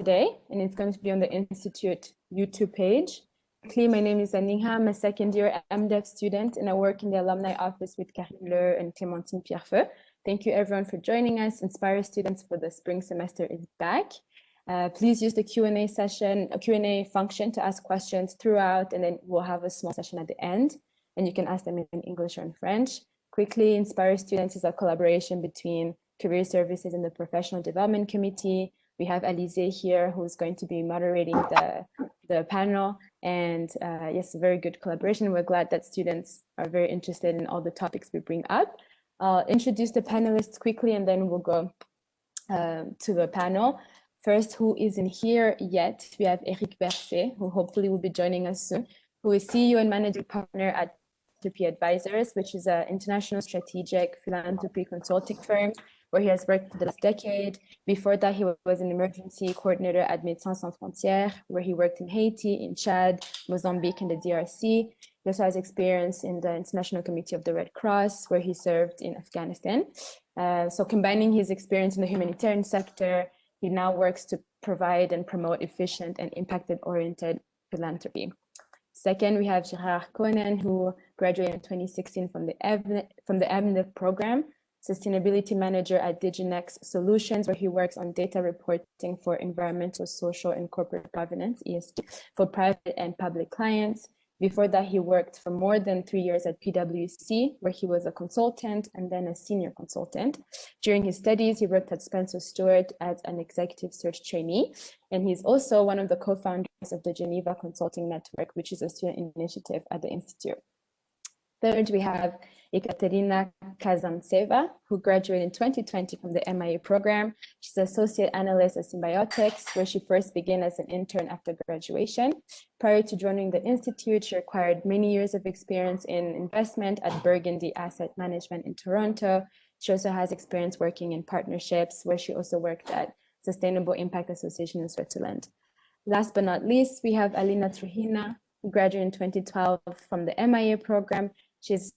today, and it's going to be on the Institute YouTube page. My name is Aninha. I'm a second-year MDiv student, and I work in the alumni office with Karine Le and Clémentine Pierrefeu. Thank you, everyone, for joining us. Inspire Students for the spring semester is back. Please use the Q&A function to ask questions throughout, and then we'll have a small session at the end, and you can ask them in English or in French. Quickly, Inspire Students is a collaboration between Career Services and the Professional Development Committee. We have Alizé here, who's going to be moderating the panel, and yes, a very good collaboration. We're glad that students are very interested in all the topics we bring up. I'll introduce the panelists quickly, and then we'll go to the panel. First, who isn't here yet, we have Eric Berset, who hopefully will be joining us soon, who is CEO and Managing Partner at Philanthropy Advisors, which is an international strategic philanthropy consulting firm where he has worked for the last decade. Before that, he was an emergency coordinator at Médecins Sans Frontières, where he worked in Haiti, in Chad, Mozambique, and the DRC. He also has experience in the International Committee of the Red Cross, where he served in Afghanistan. So combining his experience in the humanitarian sector, he now works to provide and promote efficient and impact-oriented philanthropy. Second, we have Gerard Koenen, who graduated in 2016 from the MDiv program, Sustainability Manager at Diginex Solutions, where he works on data reporting for environmental, social, and corporate governance, ESG, for private and public clients. Before that, he worked for more than 3 years at PwC, where he was a consultant and then a senior consultant. During his studies, he worked at Spencer Stuart as an executive search trainee, and he's also one of the co-founders of the Geneva Consulting Network, which is a student initiative at the Institute. Third, we have Ekaterina Kazantseva, who graduated in 2020 from the MIA program. She's an associate analyst at Symbiotics, where she first began as an intern after graduation. Prior to joining the Institute, she acquired many years of experience in investment at Burgundy Asset Management in Toronto. She also has experience working in partnerships, where she also worked at Sustainable Impact Association in Switzerland. Last but not least, we have Alina Trujina, who graduated in 2012 from the MIA program. She's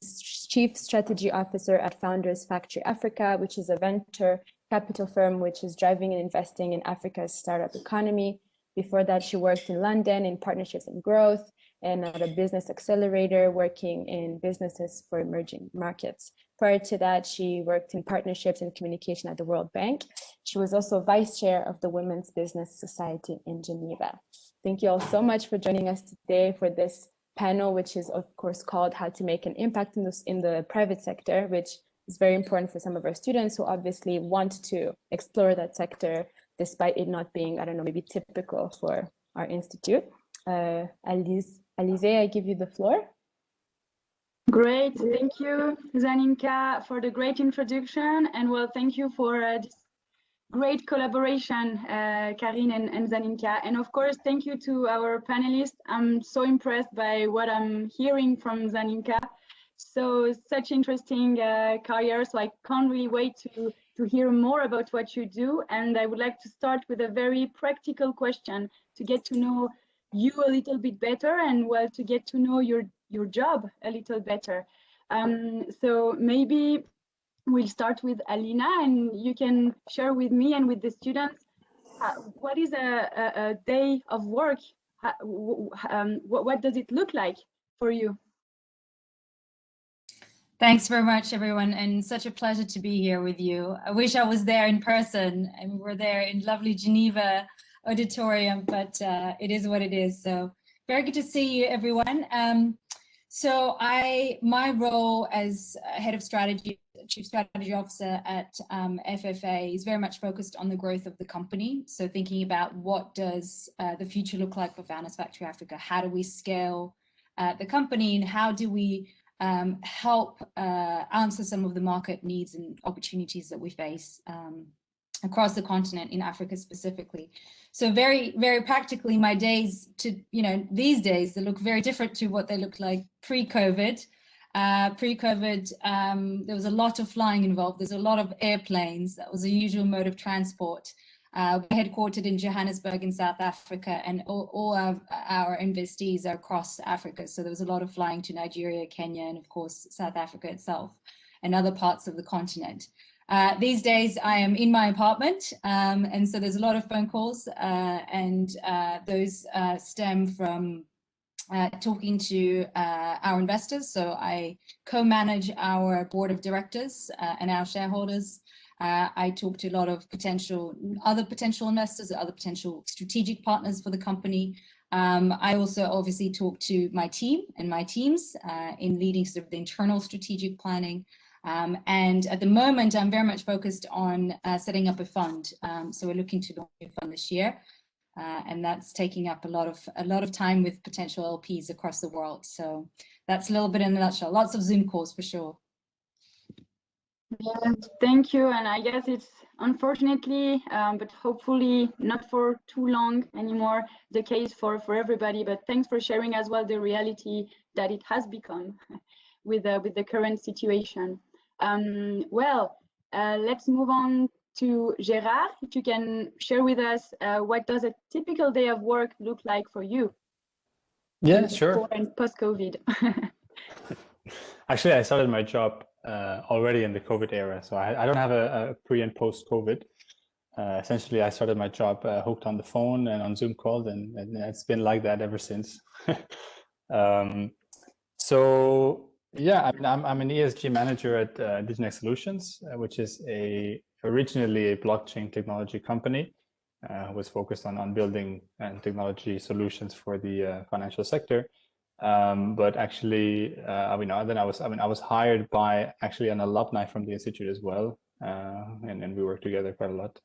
Chief Strategy Officer at Founders Factory Africa, which is a venture capital firm which is driving and investing in Africa's startup economy. Before that, she worked in London in partnerships and growth and at a business accelerator working in businesses for emerging markets. Prior to that, she worked in partnerships and communication at the World Bank. She was also vice chair of the Women's Business Society in Geneva. Thank you all so much for joining us today for this panel, which is of course called How to Make an Impact in the Private Sector, which is very important for some of our students who obviously want to explore that sector despite it not being, I don't know, maybe typical for our institute. Alizé, I give you the floor. Great, thank you, Zaninka, for the great introduction, and well, thank you for this great collaboration, Karine and Zaninka, and of course, thank you to our panelists. I'm so impressed by what I'm hearing from Zaninka. So such interesting career, so I can't really wait to hear more about what you do. And I would like to start with a very practical question to get to know you a little bit better, and well, to get to know your job a little better. So maybe we'll start with Alina, and you can share with me and with the students what is a day of work? What does it look like for you? Thanks very much, everyone, and such a pleasure to be here with you. I wish I was there in person, and we're there in lovely Geneva auditorium, but it is what it is. So very good to see you, everyone. So my role as head of strategy, chief strategy officer at FFA is very much focused on the growth of the company. So thinking about what does the future look like for Founders Factory Africa? How do we scale the company, and how do we help answer some of the market needs and opportunities that we face across the continent, in Africa specifically. So very, very practically, my days these days, they look very different to what they looked like pre-COVID. Pre-COVID, there was a lot of flying involved. There's a lot of airplanes. That was a usual mode of transport. We're headquartered in Johannesburg in South Africa, and all of our investees are across Africa. So there was a lot of flying to Nigeria, Kenya, and of course, South Africa itself and other parts of the continent. These days I am in my apartment, and so there's a lot of phone calls, and those stem from talking to our investors. So I co-manage our board of directors and our shareholders. I talk to a lot of other potential investors, other potential strategic partners for the company. I also obviously talk to my team and my teams in leading sort of the internal strategic planning. And at the moment, I'm very much focused on setting up a fund. So we're looking to launch a fund this year. And that's taking up a lot of time with potential LPs across the world. So that's a little bit in a nutshell. Lots of Zoom calls for sure. Yeah, thank you. And I guess it's unfortunately, but hopefully not for too long anymore, the case for everybody. But thanks for sharing as well the reality that it has become with the current situation. Let's move on to Gérard. If you can share with us what does a typical day of work look like for you? Yeah, sure. Before and post-COVID. Actually, I started my job already in the COVID era, so I don't have a pre and post COVID. Essentially, I started my job hooked on the phone and on Zoom calls, and it's been like that ever since. So yeah, I mean, I'm an ESG manager at DigiNext Solutions, which is originally a blockchain technology company. Was focused on building technology solutions for the financial sector. But actually, I was hired by actually an alumni from the institute as well, and we worked together quite a lot.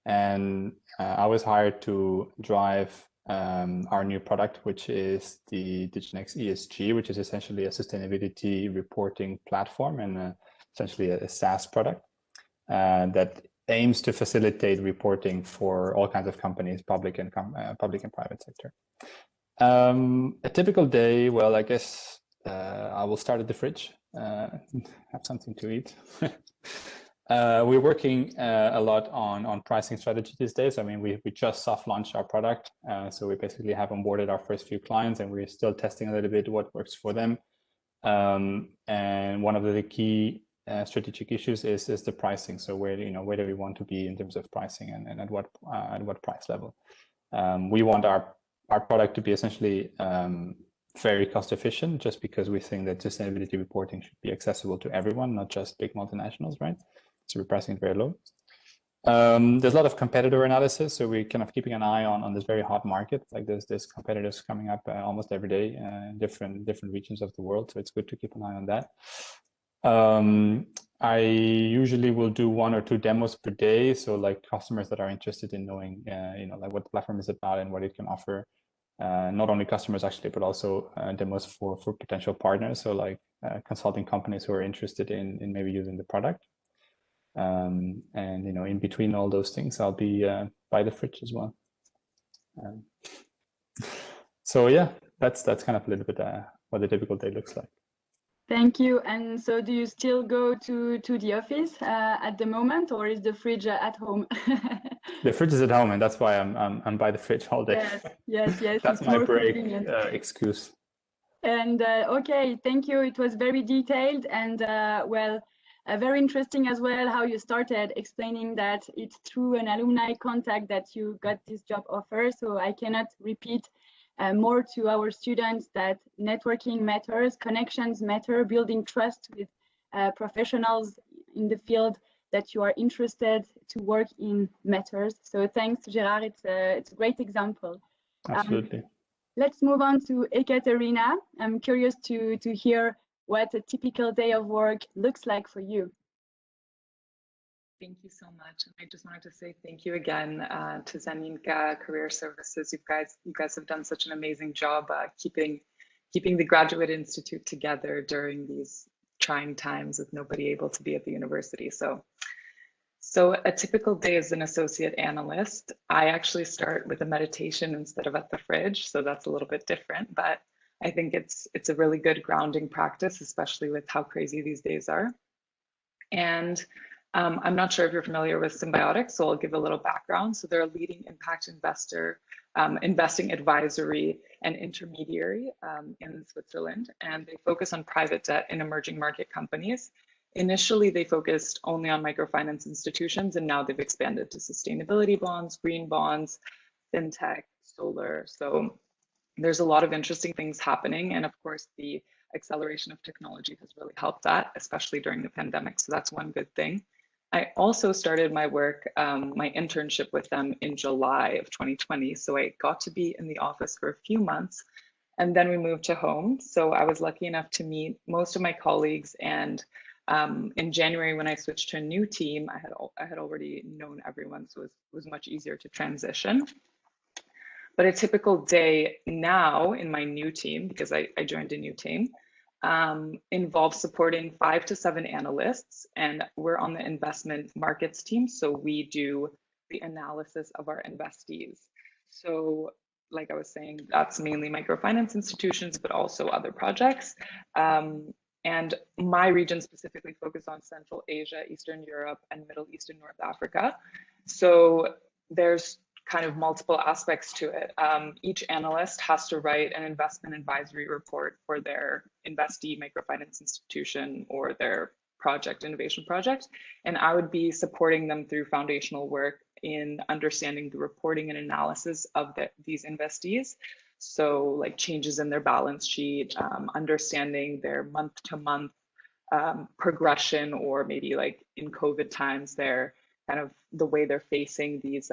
And I was hired to drive our new product, which is the DigiNext ESG, which is essentially a sustainability reporting platform and essentially a SaaS product that aims to facilitate reporting for all kinds of companies, public and private sector. A typical day, well, I guess I will start at the fridge, have something to eat. We're working a lot on pricing strategy these days. I mean, we just soft launched our product, so we basically have onboarded our first few clients, and we're still testing a little bit what works for them. And one of the key strategic issues is the pricing. So where do we want to be in terms of pricing, and at what price level? We want our product to be essentially very cost efficient, just because we think that sustainability reporting should be accessible to everyone, not just big multinationals, right? So we're pricing it very low. There's a lot of competitor analysis, so we're kind of keeping an eye on this very hot market. Like there's competitors coming up almost every day in different regions of the world, so it's good to keep an eye on that. I usually will do 1 or 2 demos per day, so like customers that are interested in knowing like what the platform is about and what it can offer. Not only customers actually, but also demos for potential partners, so like consulting companies who are interested in maybe using the product. And in between all those things, I'll be by the fridge as well. So yeah, that's kind of a little bit what the typical day looks like. Thank you. And so do you still go to the office at the moment, or is the fridge at home? The fridge is at home, and that's why I'm by the fridge all day. Yes. That's my break excuse. And okay, thank you. It was very detailed and very interesting as well how you started explaining that it's through an alumni contact that you got this job offer. So I cannot repeat more to our students that networking matters, connections matter, building trust with professionals in the field that you are interested to work in matters. So thanks, Gérard. It's a great example. Absolutely. Let's move on to Ekaterina. I'm curious to hear what a typical day of work looks like for you. Thank you so much. And I just wanted to say thank you again to Zaninka Career Services. You guys have done such an amazing job keeping the Graduate Institute together during these trying times with nobody able to be at the university. So a typical day as an associate analyst, I actually start with a meditation instead of at the fridge. So that's a little bit different, but I think it's a really good grounding practice, especially with how crazy these days are. And I'm not sure if you're familiar with Symbiotic, so I'll give a little background. So they're a leading impact investor, investing advisory and intermediary in Switzerland, and they focus on private debt in emerging market companies. Initially, they focused only on microfinance institutions, and now they've expanded to sustainability bonds, green bonds, fintech, solar. So there's a lot of interesting things happening. And of course, the acceleration of technology has really helped that, especially during the pandemic. So that's one good thing. I also started my work, my internship with them in July of 2020. So I got to be in the office for a few months, and then we moved to home. So I was lucky enough to meet most of my colleagues, and in January, when I switched to a new team, I had already known everyone, so it was much easier to transition. But a typical day now in my new team, because I joined a new team, involves supporting 5 to 7 analysts, and we're on the investment markets team, so we do the analysis of our investees. So like I was saying, that's mainly microfinance institutions, but also other projects. And my region specifically focused on Central Asia, Eastern Europe, and Middle East and North Africa. So there's kind of multiple aspects to it. Each analyst has to write an investment advisory report for their investee microfinance institution or their project, innovation project. And I would be supporting them through foundational work in understanding the reporting and analysis of these investees. So like changes in their balance sheet, understanding their month-to-month progression, or maybe like in COVID times, their kind of the way they're facing these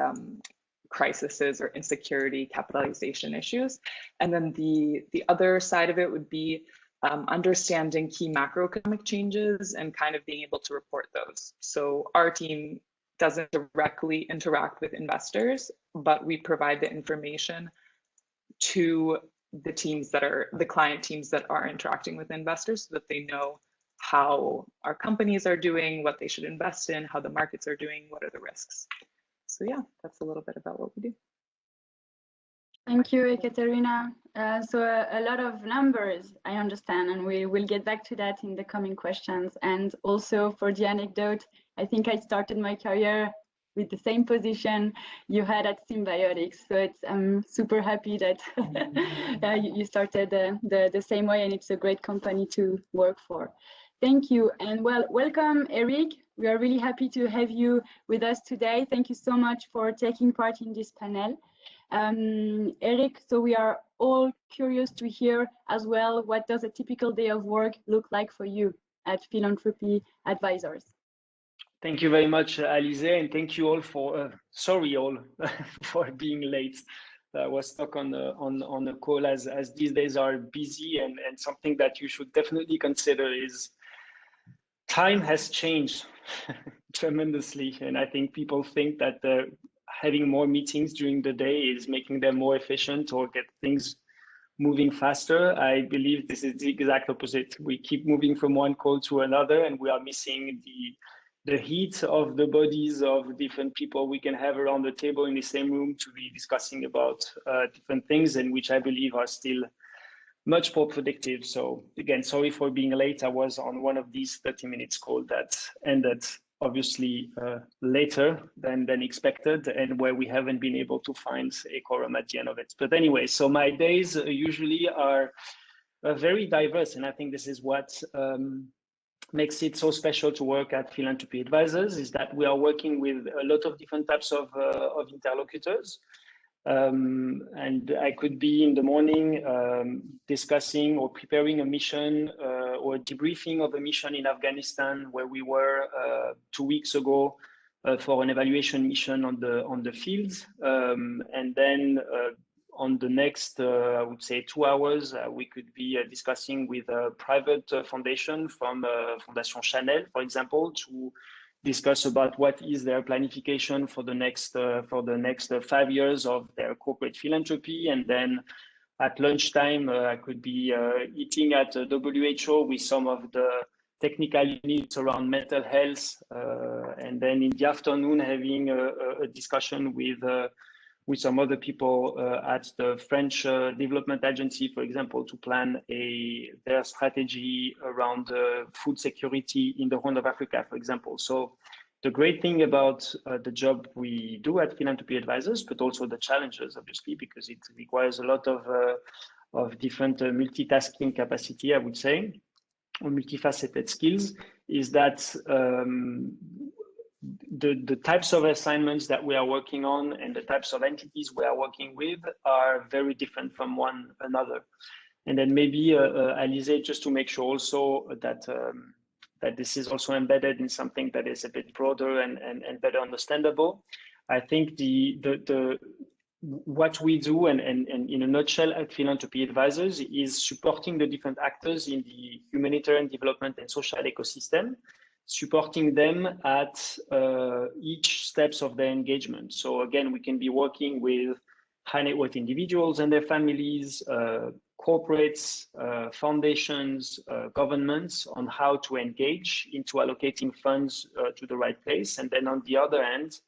crises or insecurity, capitalization issues. And then the other side of it would be understanding key macroeconomic changes and kind of being able to report those. So our team doesn't directly interact with investors, but we provide the information to the teams that are the client teams that are interacting with investors, so that they know how our companies are doing, what they should invest in, how the markets are doing, what are the risks. So yeah, that's a little bit about what we do. Thank you, Ekaterina. So a lot of numbers, I understand, and we will get back to that in the coming questions. And also for the anecdote, I think I started my career with the same position you had at Symbiotics. So I'm super happy that you started the same way, and it's a great company to work for. Thank you. And well, welcome, Eric. We are really happy to have you with us today. Thank you so much for taking part in this panel. Eric, so we are all curious to hear as well, what does a typical day of work look like for you at Philanthropy Advisors? Thank you very much, Alize, and thank you all for, sorry all, for being late. I was stuck on the call as these days are busy, and something that you should definitely consider is time has changed tremendously. And I think people think that having more meetings during the day is making them more efficient or get things moving faster. I believe this is the exact opposite. We keep moving from one call to another, and we are missing the heat of the bodies of different people we can have around the table in the same room to be discussing about different things, and which I believe are still much more productive. So again, sorry for being late. I was on one of these 30 minutes call that ended obviously later than expected, and where we haven't been able to find a quorum at the end of it. But anyway, so my days usually are very diverse, and I think this is what makes it so special to work at Philanthropy Advisors, is that we are working with a lot of different types of interlocutors. And I could be in the morning discussing or preparing a mission or debriefing of a mission in Afghanistan, where we were 2 weeks ago for an evaluation mission on the fields. And then on the next, I would say 2 hours, we could be discussing with a private foundation from Fondation Chanel, for example, to discuss about what is their planification for the next 5 years of their corporate philanthropy. And then at lunchtime, I could be eating at WHO with some of the technical units around mental health, and then in the afternoon having a discussion with some other people at the French Development Agency, for example, to plan their strategy around food security in the Horn of Africa, for example. So the great thing about the job we do at Philanthropy Advisors, but also the challenges, obviously, because it requires a lot of different multitasking capacity, I would say, or multifaceted skills, is that the types of assignments that we are working on and the types of entities we are working with are very different from one another. And then maybe Alizé, just to make sure also that that this is also embedded in something that is a bit broader and better understandable. I think what we do and in a nutshell at Philanthropy Advisors is supporting the different actors in the humanitarian development and social ecosystem, supporting them at each steps of their engagement. So again, we can be working with high net worth individuals and their families, corporates, foundations, governments on how to engage into allocating funds to the right place. And then on the other hand,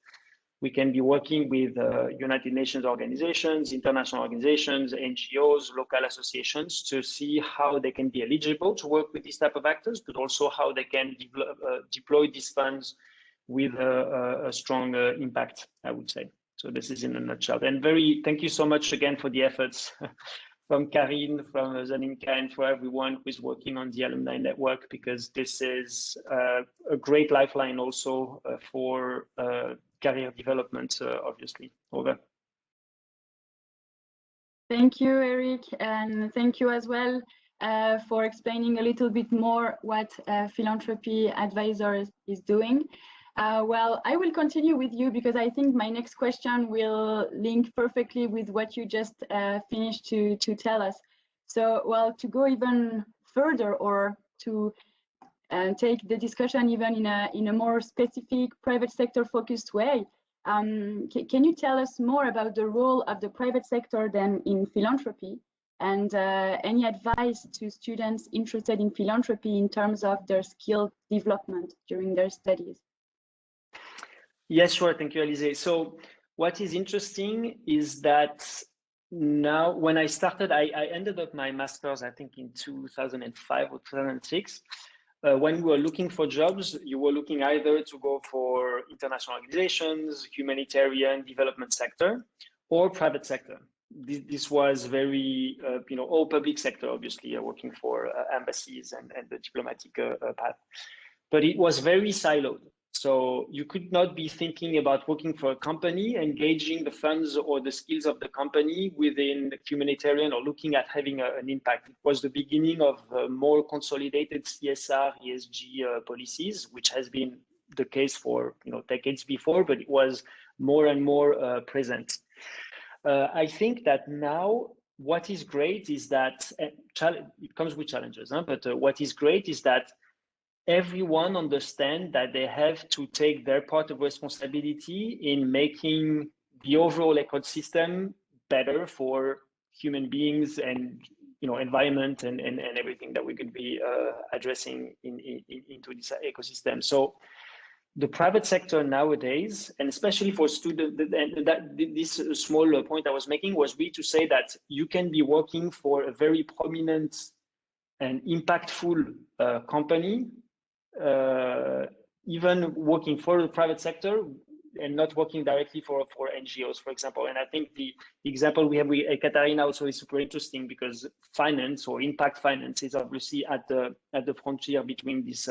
we can be working with United Nations organizations, international organizations, NGOs, local associations to see how they can be eligible to work with these type of actors, but also how they can deploy these funds with a strong impact, I would say. So this is in a nutshell. And thank you so much again for the efforts from Karine, from Zaninka, and for everyone who is working on the alumni network, because this is a great lifeline also for career development, obviously. Over. Thank you, Eric, and thank you as well for explaining a little bit more what Philanthropy Advisors is doing. Well, I will continue with you because I think my next question will link perfectly with what you just finished to tell us. So, well, to go even further or to take the discussion even in a more specific private sector focused way, can you tell us more about the role of the private sector then in philanthropy, and any advice to students interested in philanthropy in terms of their skill development during their studies? Yes, sure. Thank you, Alizé. So what is interesting is that now when I started, I ended up my master's, I think in 2005 or 2006. When we were looking for jobs, you were looking either to go for international organizations, humanitarian development sector, or private sector. This was very, all public sector, obviously, working for embassies and the diplomatic path. But it was very siloed. So you could not be thinking about working for a company, engaging the funds or the skills of the company within humanitarian or looking at having an impact. It was the beginning of more consolidated CSR, ESG policies, which has been the case for decades before, but it was more and more present. I think that now what is great is that it comes with challenges, but what is great is that everyone understands that they have to take their part of responsibility in making the overall ecosystem better for human beings and environment and everything that we could be addressing into this ecosystem. So the private sector nowadays, and especially for students, this small point I was making was really to say that you can be working for a very prominent and impactful company, even working for the private sector and not working directly for NGOs, for example. And I think the example we have with Katarina also is super interesting because finance or impact finance is obviously at the frontier between these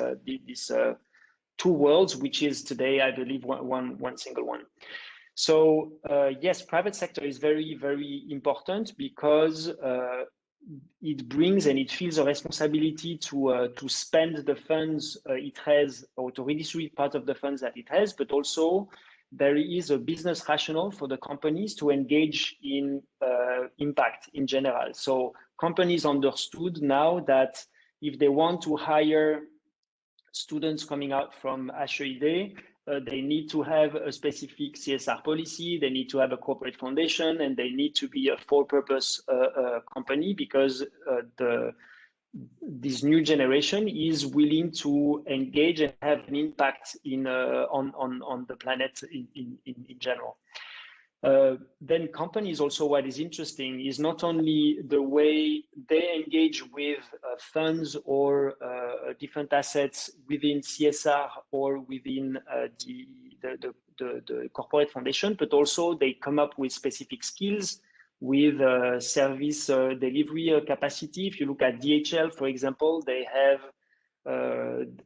two worlds, which is today, I believe, one single one. So yes, private sector is very, very important because it brings and it feels a responsibility to spend the funds it has, or to redistribute part of the funds that it has, but also there is a business rationale for the companies to engage in impact in general. So companies understood now that if they want to hire students coming out from HEID, they need to have a specific CSR policy, they need to have a corporate foundation, and they need to be a for-purpose company because this new generation is willing to engage and have an impact on the planet in general. Then companies also, what is interesting is not only the way they engage with funds or different assets within CSR or within the corporate foundation, but also they come up with specific skills with service delivery capacity. If you look at DHL, for example, they have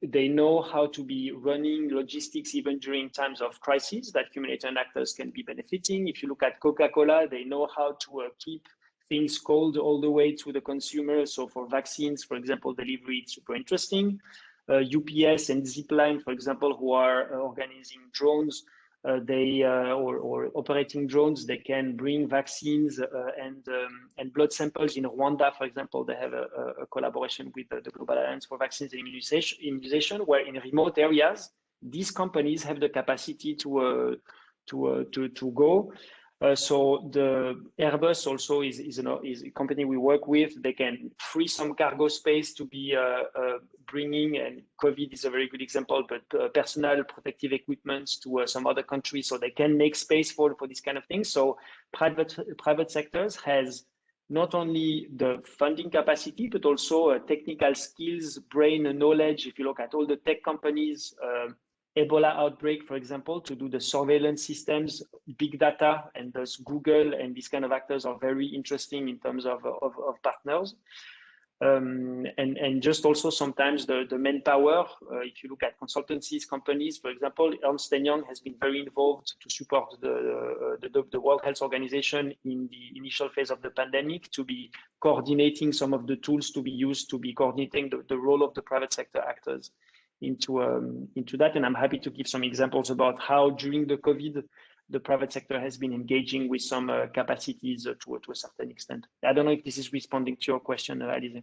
They know how to be running logistics even during times of crisis that humanitarian actors can be benefiting. If you look at Coca-Cola, they know how to keep things cold all the way to the consumer. So for vaccines, for example, delivery, it's super interesting. UPS and Zipline, for example, who are organizing drones, or operating drones, they can bring vaccines and blood samples. In Rwanda, for example, they have a collaboration with the Global Alliance for Vaccines and Immunization, where in remote areas, these companies have the capacity to go. So the Airbus also is a company we work with. They can free some cargo space to be bringing, and COVID is a very good example, but personal protective equipments to some other countries, so they can make space for this kind of thing. So private sectors has not only the funding capacity, but also technical skills, brain knowledge. If you look at all the tech companies, Ebola outbreak, for example, to do the surveillance systems, big data, and thus Google and these kind of actors are very interesting in terms of partners. And just also sometimes the manpower, if you look at consultancies, companies, for example, Ernst & Young has been very involved to support the World Health Organization in the initial phase of the pandemic, to be coordinating some of the tools to be used to be coordinating the role of the private sector actors into that. And I'm happy to give some examples about how during the COVID, the private sector has been engaging with some capacities to a certain extent. I don't know if this is responding to your question, Alize.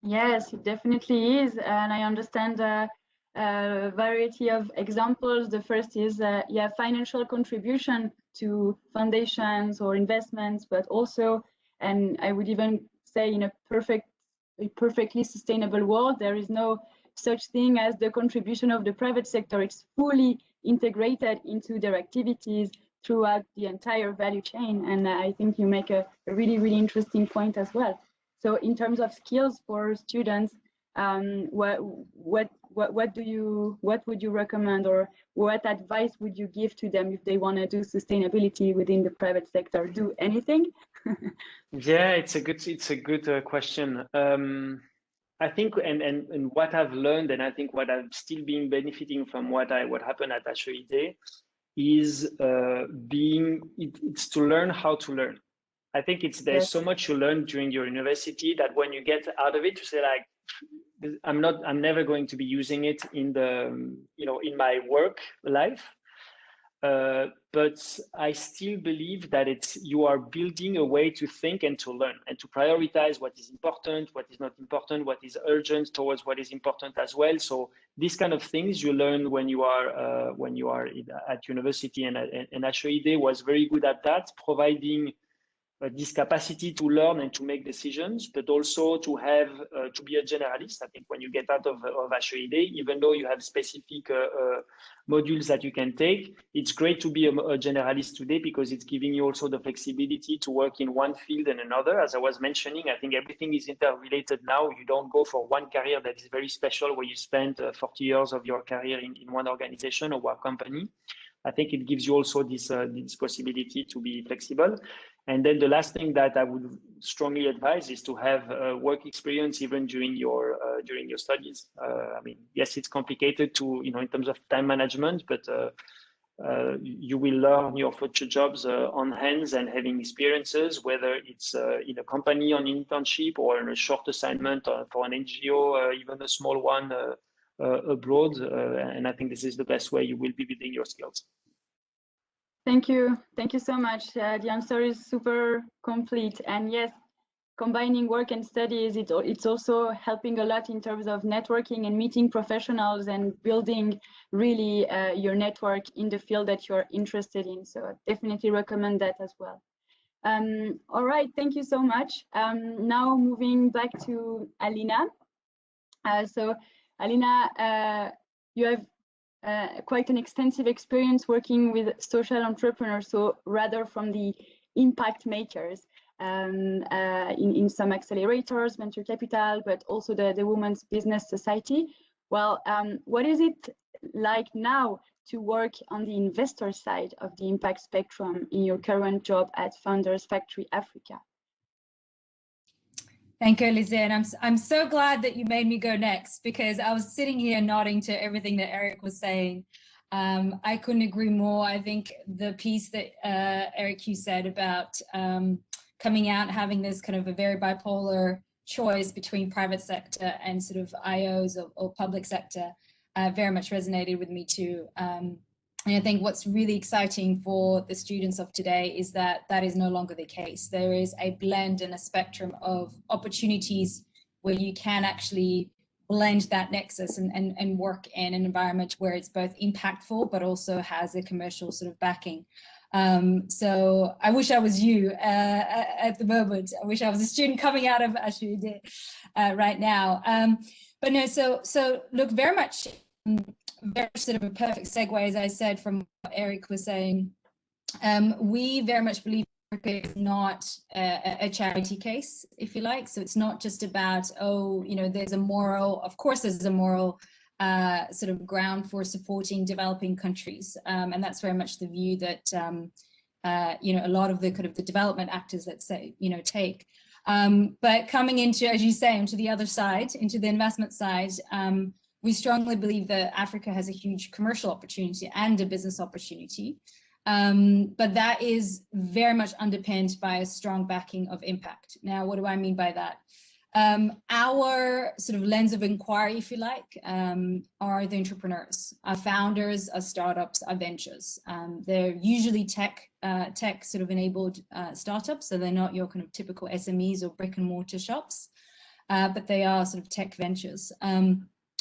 Yes, it definitely is. And I understand a variety of examples. The first is, financial contribution to foundations or investments, but also, and I would even say in a perfectly sustainable world, there is no such thing as the contribution of the private sector. It's fully integrated into their activities throughout the entire value chain. And I think you make a really, really interesting point as well. So in terms of skills for students, what would you recommend, or what advice would you give to them if they want to do sustainability within the private sector? Do anything? Yeah, it's a good question. I think, and what I've learned, and I think what I've still been benefiting from what happened at HEID is it's to learn how to learn. I think there's so much you learn during your university that when you get out of it, you say like, I'm never going to be using it in in my work life. But I still believe that you are building a way to think and to learn and to prioritize what is important, what is not important, what is urgent towards what is important as well. So these kind of things you learn when you are at university, and HEID was very good at that, providing this capacity to learn and to make decisions, but also to have to be a generalist. I think when you get out of HEID, even though you have specific modules that you can take, it's great to be a generalist today, because it's giving you also the flexibility to work in one field and another. As I was mentioning, I think everything is interrelated now. You don't go for one career that is very special, where you spend 40 years of your career in one organization or one company. I think it gives you also this possibility to be flexible. And then the last thing that I would strongly advise is to have work experience even during your studies. I mean, yes, it's complicated to in terms of time management, but you will learn your future jobs on hands and having experiences, whether it's in a company on internship or in a short assignment for an NGO, even a small one abroad. And I think this is the best way you will be building your skills. Thank you so much. The answer is super complete. And yes, combining work and studies, it's also helping a lot in terms of networking and meeting professionals and building really your network in the field that you're interested in. So I definitely recommend that as well. All right, thank you so much. Now moving back to Alina. So Alina, you have quite an extensive experience working with social entrepreneurs, so rather from the impact makers in some accelerators, venture capital, but also the Women's Business Society. Well, what is it like now to work on the investor side of the impact spectrum in your current job at Founders Factory Africa? Thank you, Elise. And I'm so glad that you made me go next, because I was sitting here nodding to everything that Eric was saying. I couldn't agree more. I think the piece that Eric, you said about coming out, having this kind of a very bipolar choice between private sector and sort of IOs or public sector very much resonated with me too. And I think what's really exciting for the students of today is that that is no longer the case. There is a blend and a spectrum of opportunities where you can actually blend that nexus and work in an environment where it's both impactful, but also has a commercial sort of backing. So I wish I was you at the moment. I wish I was a student coming out of Ashud right now. But no, so look, very much sort of a perfect segue, as I said, from what Eric was saying. We very much believe Africa is not a charity case, if you like. So it's not just about, oh, you know, there's a moral, of course there's a moral sort of ground for supporting developing countries. And that's very much the view that, you know, a lot of the kind of the development actors, let's say, you know, take. But coming into, as you say, into the other side, into the investment side, we strongly believe that Africa has a huge commercial opportunity and a business opportunity. But that is very much underpinned by a strong backing of impact. Now, what do I mean by that? Our sort of lens of inquiry, if you like, are the entrepreneurs, our founders, our startups, our ventures. They're usually tech sort of enabled startups, so they're not your kind of typical SMEs or brick and mortar shops, but they are sort of tech ventures.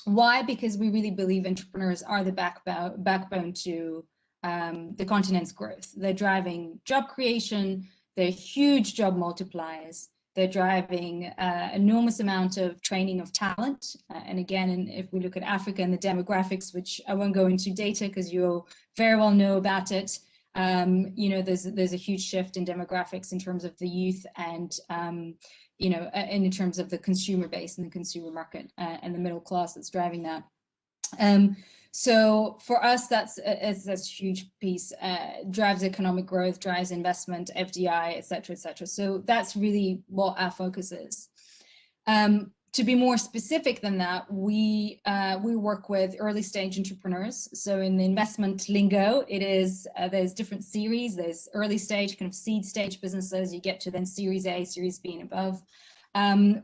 Why? Because we really believe entrepreneurs are the backbone to the continent's growth. They're driving job creation, they're huge job multipliers, they're driving enormous amount of training of talent. And again, if we look at Africa and the demographics, which I won't go into data because you'll very well know about it, you know, there's a huge shift in demographics in terms of the youth and you know, and in terms of the consumer base and the consumer market and the middle class that's driving that. So for us, that's a huge piece, drives economic growth, drives investment, FDI, et cetera, et cetera. So that's really what our focus is. To be more specific than that, we work with early stage entrepreneurs. So in the investment lingo, it is, there's different series. There's early stage, kind of seed stage businesses. You get to then Series A, Series B and above.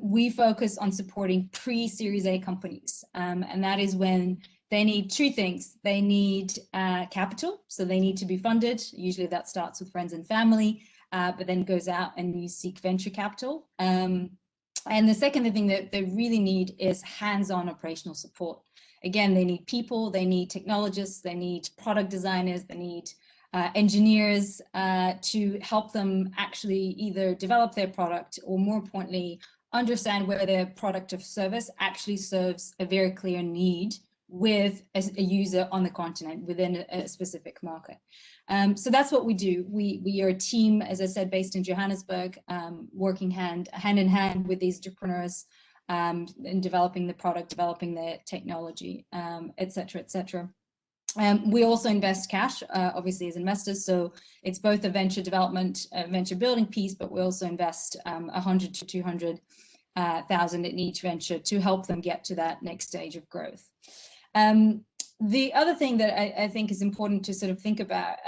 We focus on supporting pre-Series A companies. And that is when they need two things. They need capital, so they need to be funded. Usually that starts with friends and family, but then goes out and you seek venture capital. And the second thing that they really need is hands-on operational support. Again, they need people, they need technologists, they need product designers, they need engineers to help them actually either develop their product or, more importantly, understand where their product or service actually serves a very clear need with a user on the continent within a specific market. So that's what we do. We are a team, as I said, based in Johannesburg, working hand in hand with these entrepreneurs in developing the product, developing the technology, et cetera, et cetera. We also invest cash, obviously, as investors. So it's both a venture development, venture building piece, but we also invest 100 to 200,000 in each venture to help them get to that next stage of growth. The other thing that I think is important to sort of think about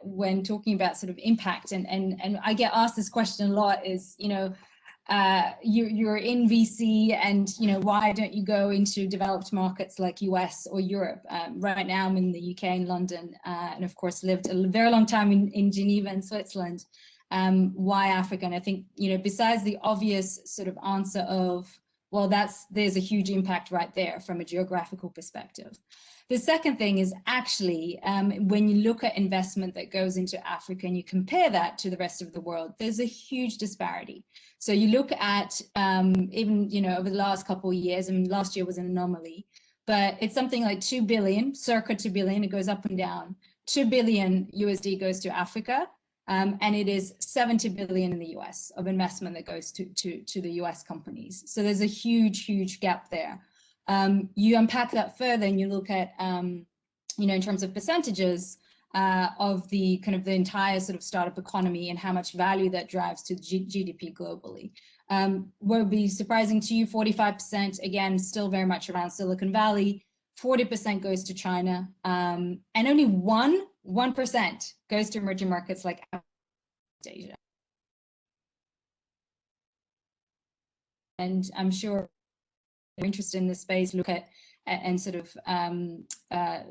when talking about sort of impact, and I get asked this question a lot, is, you know, you're in VC and, you know, why don't you go into developed markets like US or Europe? Right now I'm in the UK and London, and of course lived a very long time in Geneva and Switzerland. Why Africa? And I think, you know, besides the obvious sort of answer of, well, there's a huge impact right there from a geographical perspective. The second thing is actually, when you look at investment that goes into Africa and you compare that to the rest of the world, there's a huge disparity. So you look at even, you know, over the last couple of years, I mean, last year was an anomaly, but it's something like 2 billion, circa 2 billion, it goes up and down. 2 billion USD goes to Africa. And it is 70 billion in the US of investment that goes to the US companies. So there's a huge, huge gap there. You unpack that further and you look at, you know, in terms of percentages of the kind of the entire sort of startup economy and how much value that drives to GDP globally. Won't be surprising to you, 45%, again, still very much around Silicon Valley, 40% goes to China, and only 1% goes to emerging markets like Asia. And I'm sure they're interested in this space, look at and sort of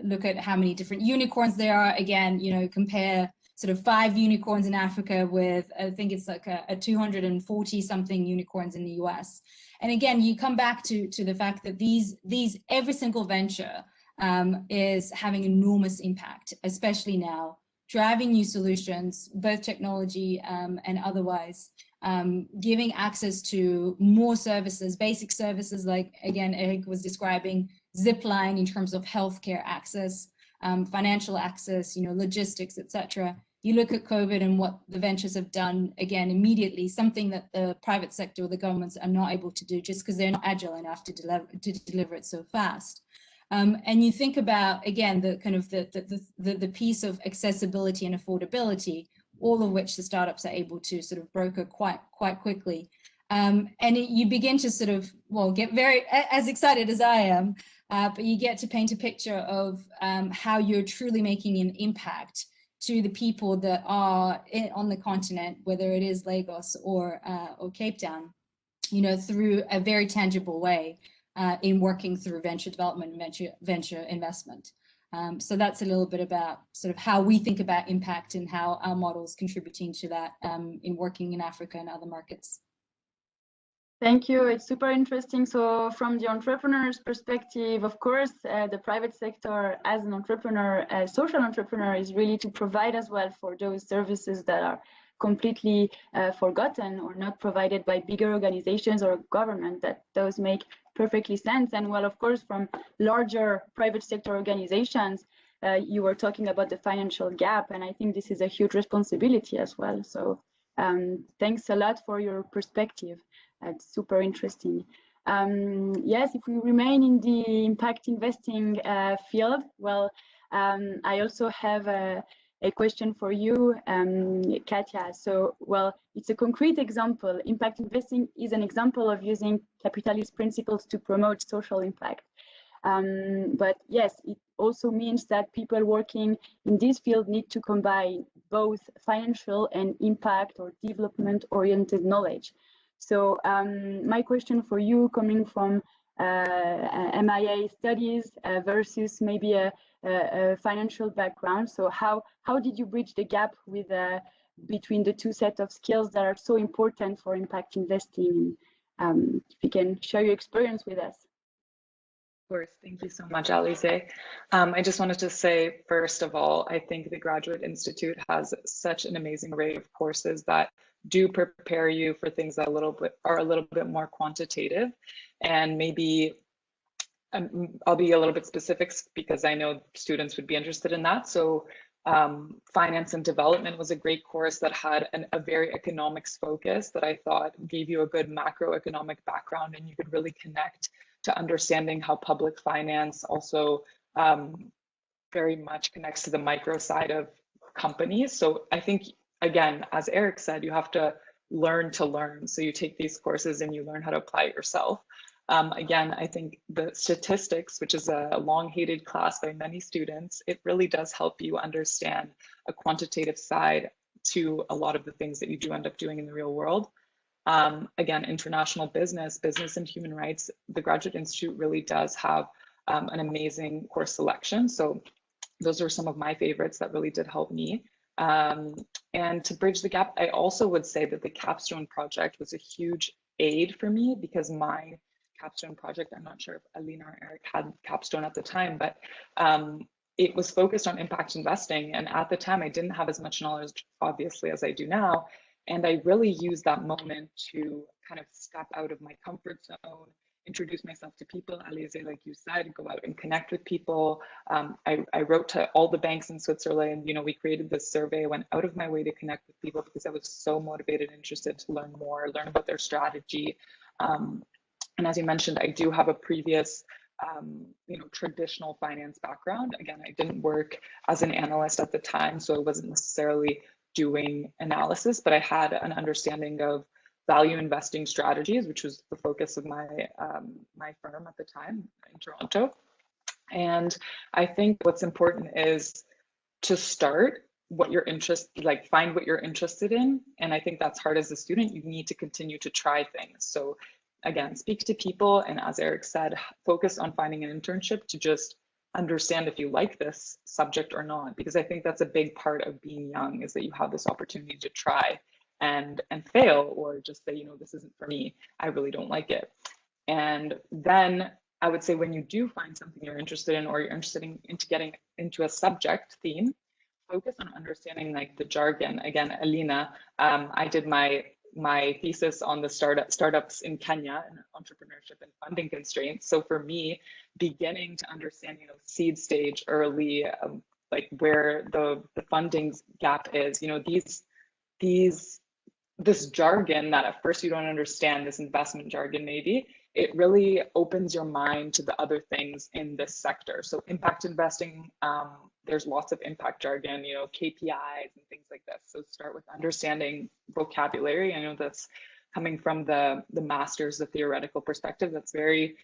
look at how many different unicorns there are. Again, you know, compare sort of 5 unicorns in Africa with, I think it's like a 240 something unicorns in the US. And again, you come back to the fact that these every single venture is having enormous impact, especially now, driving new solutions, both technology and otherwise, giving access to more services, basic services like, again, Eric was describing, Zipline in terms of healthcare access, financial access, you know, logistics, etc. You look at COVID and what the ventures have done, again, immediately, something that the private sector or the governments are not able to do just because they're not agile enough to deliver it so fast. And you think about, again, the kind of the piece of accessibility and affordability, all of which the startups are able to sort of broker quite quickly. And you begin to sort of, well, get very as excited as I am, but you get to paint a picture of how you're truly making an impact to the people that are on the continent, whether it is Lagos or Cape Town, you know, through a very tangible way in working through venture development and venture investment. So that's a little bit about sort of how we think about impact and how our model is contributing to that in working in Africa and other markets. Thank you. It's super interesting. So from the entrepreneur's perspective, of course, the private sector as an entrepreneur, a social entrepreneur, is really to provide as well for those services that are completely forgotten or not provided by bigger organizations or government. That those make perfectly sense. And well, of course, from larger private sector organizations, you were talking about the financial gap, and I think this is a huge responsibility as well. So thanks a lot for your perspective. It's super interesting. Yes, if we remain in the impact investing field, well, I also have a question for you, Katja. So, well, it's a concrete example. Impact investing is an example of using capitalist principles to promote social impact. But yes, it also means that people working in this field need to combine both financial and impact or development-oriented knowledge. So my question for you, coming from MIA studies versus maybe a financial background, so how did you bridge the gap with between the two sets of skills that are so important for impact investing? If you can share your experience with us. Of course, thank you so much, Alize. I just wanted to say, first of all, I think the Graduate Institute has such an amazing array of courses that do prepare you for things that are a little bit more quantitative, and maybe I'll be a little bit specific because I know students would be interested in that. So finance and development was a great course that had a very economics focus that I thought gave you a good macroeconomic background, and you could really connect to understanding how public finance also very much connects to the micro side of companies. So I think, again, as Eric said, you have to learn to learn. So you take these courses and you learn how to apply it yourself. Again, I think the statistics, which is a long-hated class by many students, it really does help you understand a quantitative side to a lot of the things that you do end up doing in the real world. Again, international business and human rights, the Graduate Institute really does have an amazing course selection. So those are some of my favorites that really did help me. And to bridge the gap, I also would say that the capstone project was a huge aid for me, because my capstone project, I'm not sure if Alina or Eric had capstone at the time, but it was focused on impact investing. And at the time, I didn't have as much knowledge, obviously, as I do now. And I really used that moment to kind of step out of my comfort zone, introduce myself to people, Alize, like you said, go out and connect with people. I wrote to all the banks in Switzerland. You know, we created this survey. I went out of my way to connect with people because I was so motivated and interested to learn more, learn about their strategy. And as you mentioned, I do have a previous you know, traditional finance background. Again, I didn't work as an analyst at the time, so I wasn't necessarily doing analysis, but I had an understanding of value investing strategies, which was the focus of my my firm at the time in Toronto. And I think what's important is to start what you're find what you're interested in. And I think that's hard as a student. You need to continue to try things. So again, speak to people. And as Eric said, focus on finding an internship to just understand if you like this subject or not, because I think that's a big part of being young, is that you have this opportunity to try and fail, or just say, you know, this isn't for me, I really don't like it. And then I would say, when you do find something you're interested in, or you're interested in getting into a subject theme, focus on understanding like the jargon. Again, Alina, I did my thesis on the startups in Kenya and entrepreneurship and funding constraints. So for me, beginning to understand, you know, seed stage early, like where the funding gap is, you know, this jargon that at first you don't understand, this investment jargon maybe, it really opens your mind to the other things in this sector. So impact investing, there's lots of impact jargon, you know, KPIs and things like this. So start with understanding vocabulary. I know that's coming from the master's, the theoretical perspective, that's very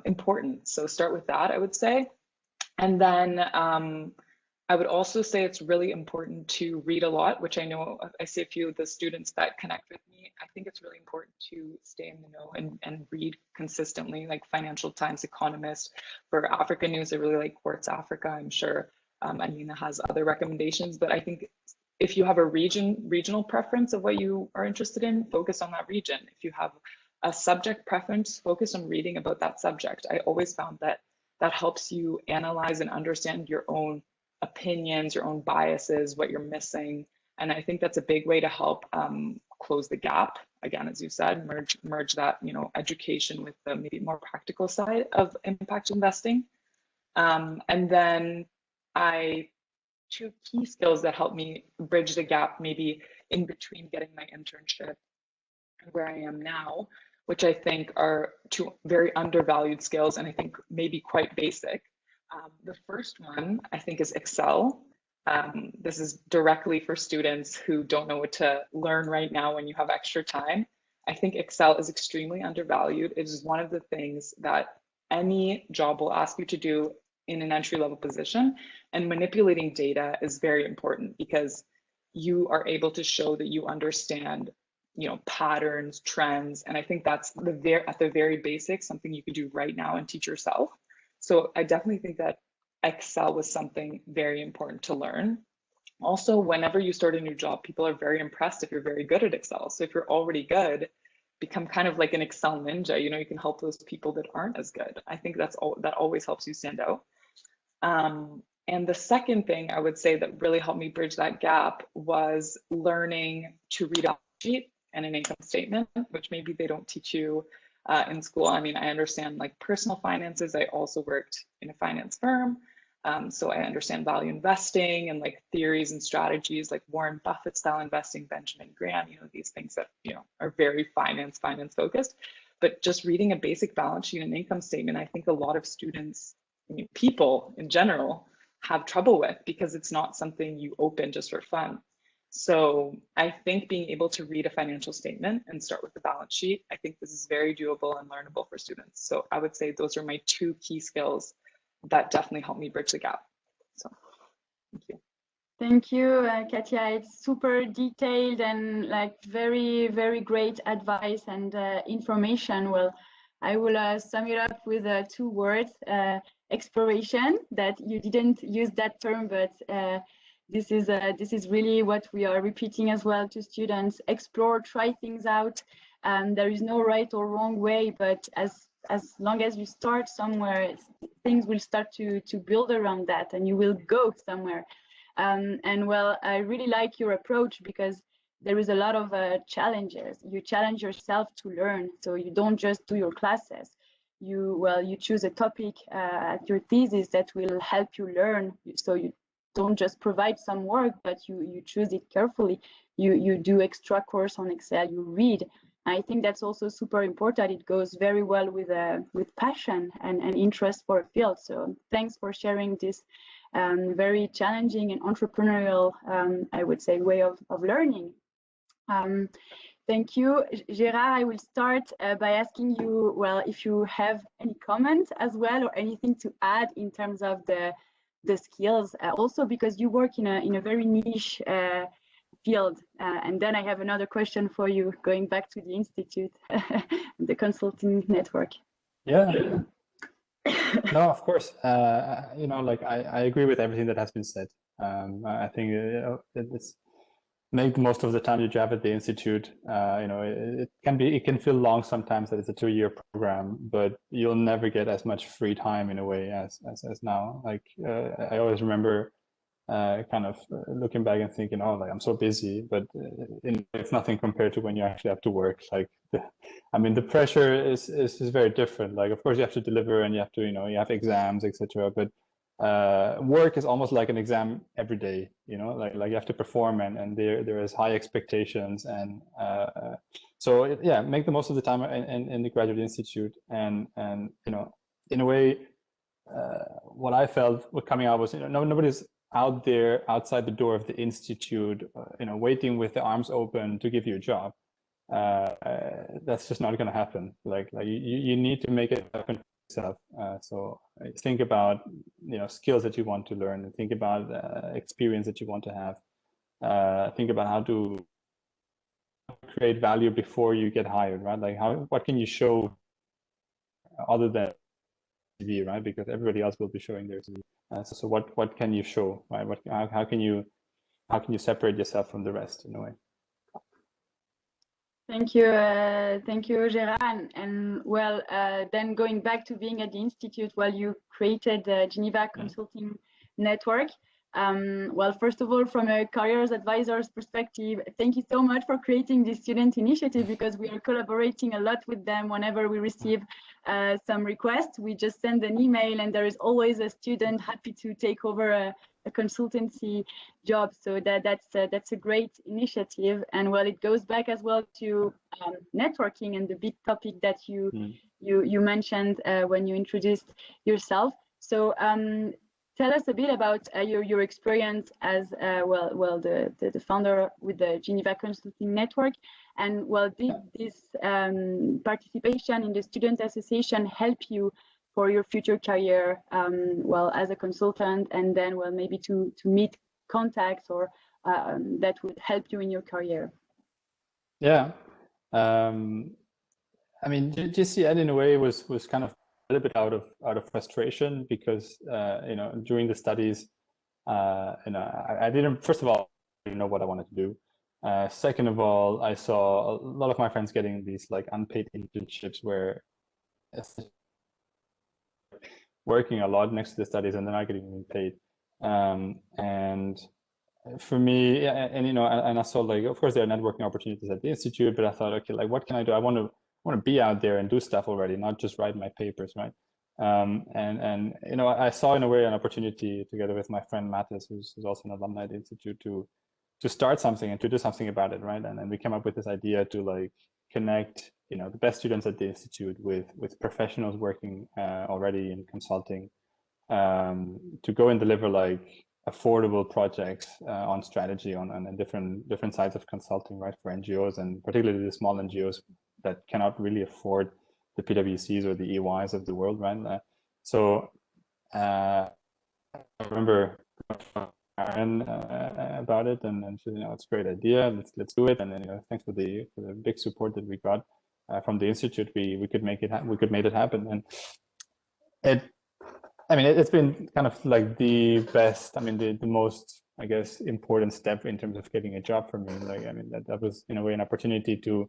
important. So start with that, I would say. And then I would also say it's really important to read a lot, which I know I see a few of the students that connect with me. I think it's really important to stay in the know and read consistently, like Financial Times, Economist. For Africa news, I really like Quartz Africa. I'm sure Anina has other recommendations, but I think if you have a regional preference of what you are interested in, focus on that region. If you have a subject preference, focus on reading about that subject. I always found that helps you analyze and understand your own opinions, your own biases, what you're missing. And I think that's a big way to help close the gap. Again, as you said, merge that, you know, education with the maybe more practical side of impact investing. And then two key skills that help me bridge the gap, maybe in between getting my internship and where I am now, which I think are two very undervalued skills, and I think maybe quite basic. The first one, I think, is Excel. This is directly for students who don't know what to learn right now when you have extra time. I think Excel is extremely undervalued. It is one of the things that any job will ask you to do in an entry-level position, and manipulating data is very important because you are able to show that you understand, you know, patterns, trends, and I think that's at the very basic, something you could do right now and teach yourself. So I definitely think that Excel was something very important to learn. Also, whenever you start a new job, people are very impressed if you're very good at Excel. So if you're already good, become kind of like an Excel ninja. You know, you can help those people that aren't as good. I think that always helps you stand out. And the second thing I would say that really helped me bridge that gap was learning to read a sheet and an income statement, which maybe they don't teach you in school. I mean, I understand like personal finances. I also worked in a finance firm. So I understand value investing and like theories and strategies like Warren Buffett style investing, Benjamin Graham, you know, these things that, you know, are very finance focused. But just reading a basic balance sheet and income statement, I think a lot of students, I mean, people in general, have trouble with because it's not something you open just for fun. So I think being able to read a financial statement and start with the balance sheet, I think this is very doable and learnable for students. So I would say those are my two key skills that definitely help me bridge the gap. So thank you. Thank you, Katia. It's super detailed and like very, very great advice and information. Well, I will sum it up with two words, exploration, that you didn't use that term, but this is really what we are repeating as well to students. Explore, try things out. There is no right or wrong way, but as long as you start somewhere, things will start to build around that and you will go somewhere. And well, I really like your approach because there is a lot of challenges. You challenge yourself to learn. So you don't just do your classes. You choose a topic at your thesis that will help you learn. So you don't just provide some work, but you choose it carefully. You do extra course on Excel, you read. I think that's also super important. It goes very well with passion and interest for a field. So thanks for sharing this very challenging and entrepreneurial, I would say, way of learning. Thank you. Gérard, I will start by asking you, well, if you have any comment as well or anything to add in terms of the skills, also because you work in a very niche field. And then I have another question for you, going back to the Institute, the consulting network. Yeah. No, of course. You know, like I agree with everything that has been said. I think it's make the most of the time you have at the Institute. You know, it can feel long sometimes that it's a 2-year program, but you'll never get as much free time in a way as now. Like I always remember kind of looking back and thinking, oh, like I'm so busy, but it's nothing compared to when you actually have to work. Like, I mean, the pressure is very different. Like, of course, you have to deliver and you have to, you know, you have exams, etc. But work is almost like an exam every day. You know, like you have to perform, and there is high expectations, and so yeah, make the most of the time in the Graduate Institute, and you know, in a way, what I felt coming out was, you know, nobody's out there outside the door of the Institute, you know, waiting with the arms open to give you a job. That's just not going to happen. Like you need to make it happen for yourself. So think about, you know, skills that you want to learn, and think about experience that you want to have. Think about how to create value before you get hired, right? Like what can you show other than CV, right? Because everybody else will be showing their CV. So what can you show, right? How can you separate yourself from the rest in a way? Thank you, Gérard. And well, then going back to being at the Institute, well, you created the Geneva Consulting Network. Well, first of all, from a careers advisor's perspective, thank you so much for creating this student initiative, because we are collaborating a lot with them. Whenever we receive some requests, we just send an email, and there is always a student happy to take over a consultancy job. So that's a great initiative. And well, it goes back as well to networking and the big topic that you mentioned when you introduced yourself. So tell us a bit about your experience as the founder with the Geneva Consulting Network, and well, did this participation in the student association help you for your future career, well, as a consultant, and then well, maybe to meet contacts or that would help you in your career? Yeah, I mean, GCN in a way was kind of a little bit out of frustration, because you know, during the studies, you know, I didn't, first of all, I didn't know what I wanted to do. Second of all, I saw a lot of my friends getting these like unpaid internships where working a lot next to the studies and they're not getting paid. And for me, and you know, and I saw, like, of course there are networking opportunities at the Institute, but I thought, okay, like what can I do? I want to be out there and do stuff already, not just write my papers, right? And you know, I saw in a way an opportunity together with my friend Mattis, who's also an alumni at the Institute, to start something and to do something about it, right? And then we came up with this idea to like connect, you know, the best students at the Institute with professionals working already in consulting, to go and deliver like affordable projects on strategy on different sides of consulting, right, for NGOs, and particularly the small NGOs that cannot really afford the PwCs or the EYs of the world, right? So I remember Karen about it, and she, you know, it's a great idea. Let's do it. And then, you know, thanks for the big support that we got from the Institute, we could make it happen. And it's been kind of like the best, I mean, the most, I guess, important step in terms of getting a job for me. Like, I mean, that was in a way an opportunity to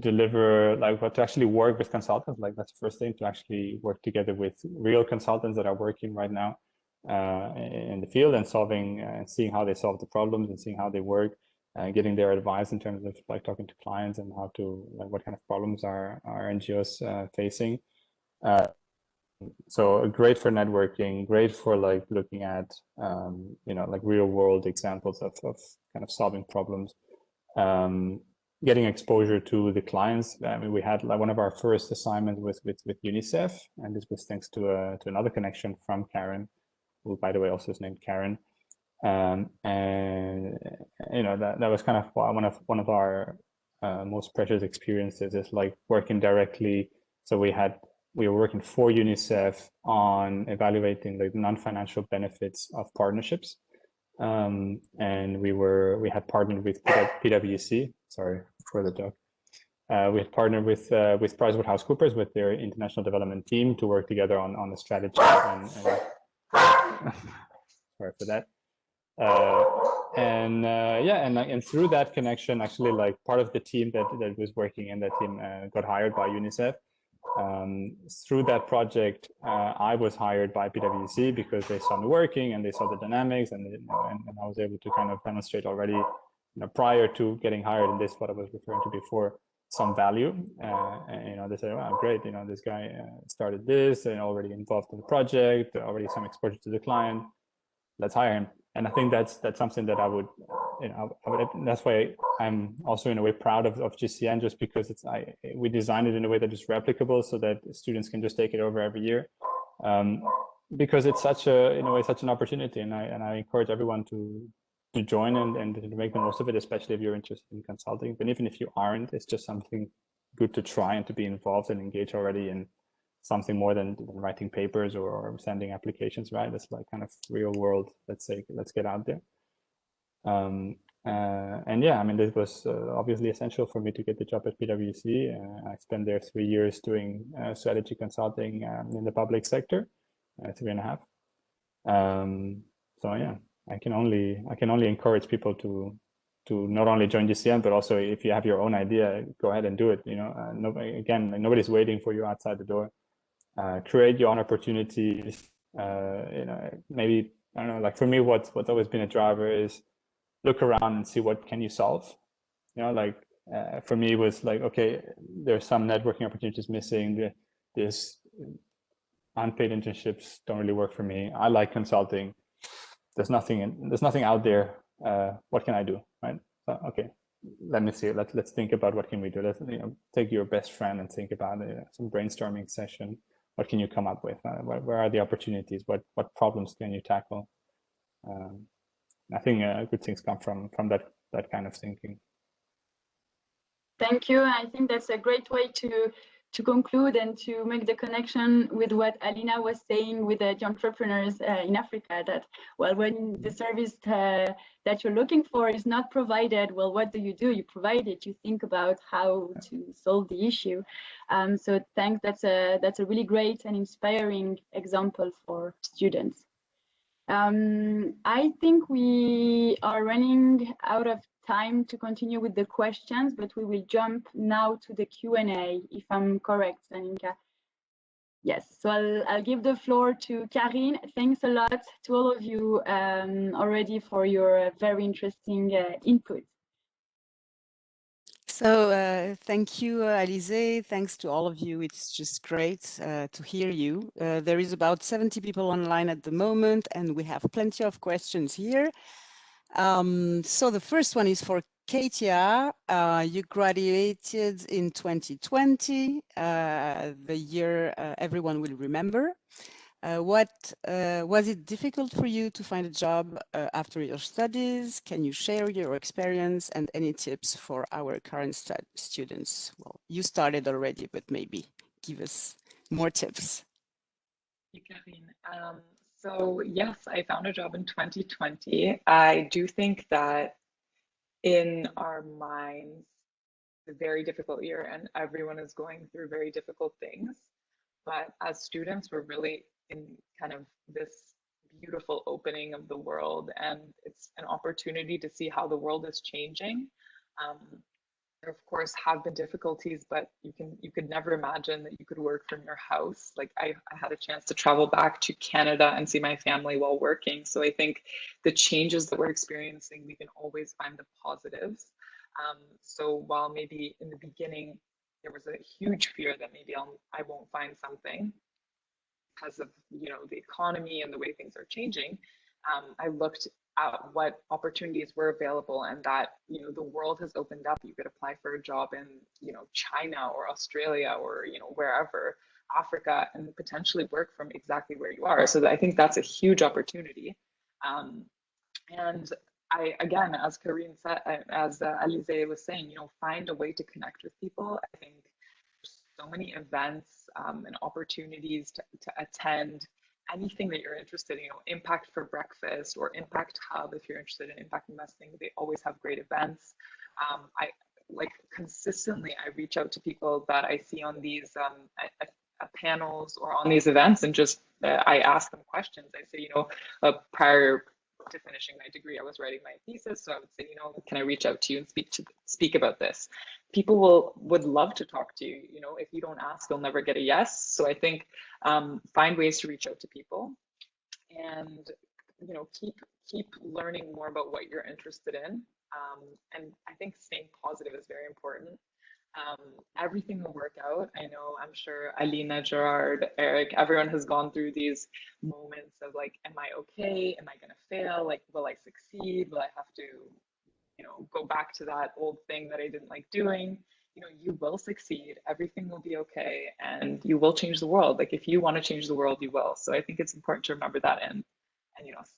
deliver, like, to actually work with consultants. Like, that's the first thing, to actually work together with real consultants that are working right now in the field, and solving and seeing how they solve the problems, and seeing how they work, getting their advice in terms of like talking to clients and how to, like, what kind of problems are NGOs facing. So great for networking, great for like looking at you know, like real world examples of kind of solving problems, getting exposure to the clients. I mean, we had like one of our first assignments with UNICEF, and this was thanks to another connection from Karen, who by the way also is named Karen. And you know, that was kind of one of our most precious experiences is like working directly. So we were working for UNICEF on evaluating the non-financial benefits of partnerships. And we had partnered with PwC. Sorry for the dog. We had partnered with PricewaterhouseCoopers, with their international development team, to work together on the strategy. And sorry for that. And through that connection, actually, like part of the team that was working in that team got hired by UNICEF. Through that project, I was hired by PwC because they saw me working and they saw the dynamics, and I was able to kind of demonstrate already, prior to getting hired in this, what I was referring to before, some value. And they say, wow, great, this guy started this and already involved in the project, already some exposure to the client. Let's hire him. And I think that's something that I would, that's why I'm also in a way proud of GCN, just because we designed it in a way that is replicable, so that students can just take it over every year, because it's such an opportunity, and I encourage everyone to join and to make the most of it, especially if you're interested in consulting. But even if you aren't, it's just something good to try and to be involved and engage already in something more than writing papers or sending applications, right? It's like kind of real world. Let's get out there. And yeah, I mean, this was obviously essential for me to get the job at PwC. I spent there 3 years doing strategy consulting in the public sector, 3.5. So yeah, I can only encourage people to not only join GCN, but also if you have your own idea, go ahead and do it. Nobody's waiting for you outside the door. Create your own opportunities. Maybe, I don't know, like for me, what's always been a driver is look around and see what can you solve. For me, it was like, okay, there's some networking opportunities missing. There's unpaid internships don't really work for me. I like consulting. There's nothing out there. What can I do, right? So, okay, let me see. Let's think about what can we do. Let's take your best friend and think about some brainstorming session. What can you come up with? Where are the opportunities? What problems can you tackle? I think good things come from that kind of thinking. Thank you. I think that's a great way to conclude and to make the connection with what Alina was saying with the entrepreneurs in Africa, that, well, when the service that you're looking for is not provided, well, what do? You provide it. You think about how to solve the issue. So thanks. That's a really great and inspiring example for students. I think we are running out of time to continue with the questions, but we will jump now to the Q&A, if I'm correct, Zaninka. Yes, so I'll give the floor to Karine. Thanks a lot to all of you already for your very interesting input. So thank you, Alizé. Thanks to all of you. It's just great to hear you. There is about 70 people online at the moment, and we have plenty of questions here. So the first one is for Katia. You graduated in 2020, the year everyone will remember. Was it difficult for you to find a job after your studies? Can you share your experience and any tips for our current students? Well, you started already, but maybe give us more tips. Thank you, Karine. So yes, I found a job in 2020. I do think that in our minds, it's a very difficult year and everyone is going through very difficult things. But as students, we're really in kind of this beautiful opening of the world, and it's an opportunity to see how the world is changing. There of course have been difficulties, but you could never imagine that you could work from your house. Like I had a chance to travel back to Canada and see my family while working. So I think the changes that we're experiencing, we can always find the positives. So while maybe in the beginning there was a huge fear that maybe I won't find something because of the economy and the way things are changing, I looked at what opportunities were available, and that the world has opened up. You could apply for a job in China or Australia or wherever, Africa, and potentially work from exactly where you are. So I think that's a huge opportunity. And again, as Karine said, as Alizé was saying, find a way to connect with people. I think there's so many events and opportunities to attend. Anything that you're interested in, Impact for Breakfast or Impact Hub, if you're interested in impact investing, they always have great events. I consistently, I reach out to people that I see on these panels or on these events, and just I ask them questions. I say, prior to finishing my degree, I was writing my thesis, so I would say, can I reach out to you and speak about this? People would love to talk to you. If you don't ask, you'll never get a yes. So I think find ways to reach out to people, and keep learning more about what you're interested in. And I think staying positive is very important. Everything will work out. I'm sure Alina, Gerard, Eric, everyone has gone through these moments of like, am I okay? Am I going to fail? Like, will I succeed? Will I have to, go back to that old thing that I didn't like doing? You will succeed. Everything will be okay. And you will change the world. Like, if you want to change the world, you will. So I think it's important to remember that and